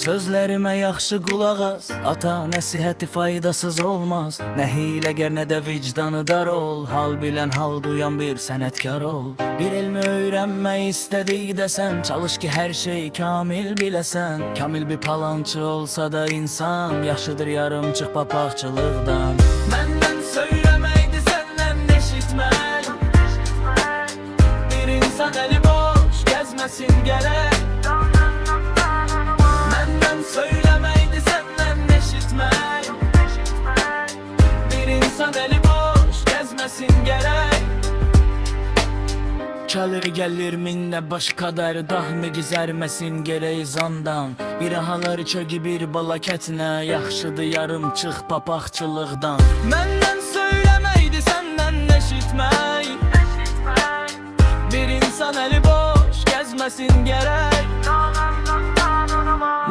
Sözlerime yaxşı qulaq as, ata nəsihəti faydasız olmaz. Nə hiləgər nə də vicdanı dar ol, hal bilən hal duyan bir sənətkar ol. Bir elmi öyrənmək istədikdəsən, çalış ki hər şey kamil biləsən. Kamil bir palançı olsa da insan, yaxşıdır yarımçıq papaqçılıqdan. Məndən söyləməkdi səndən eşitmək, bir insan əli boş gəzməsin gərək. Məndən söyləməkdi səndən eşitmək, bir insan əli boş gəzməsin gərək. Gəlir minlə baş kadar, dahmi gizərməsin gərək zandan. Bir ahaları çögü bir bala kətinə, yaxşıdır yarımçıq papaqçılıqdan. Məndən söyləməkdi səndən eşitmək, bir insan əli boş gəzməsin gərək.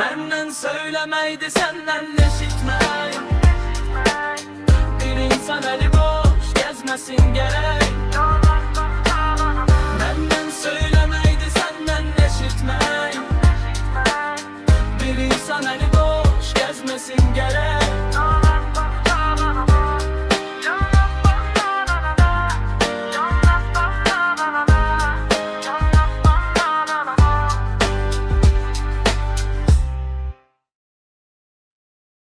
Məndən söyləməkdi səndən eşitmək, bir insan əli boş gəzməsin gərək.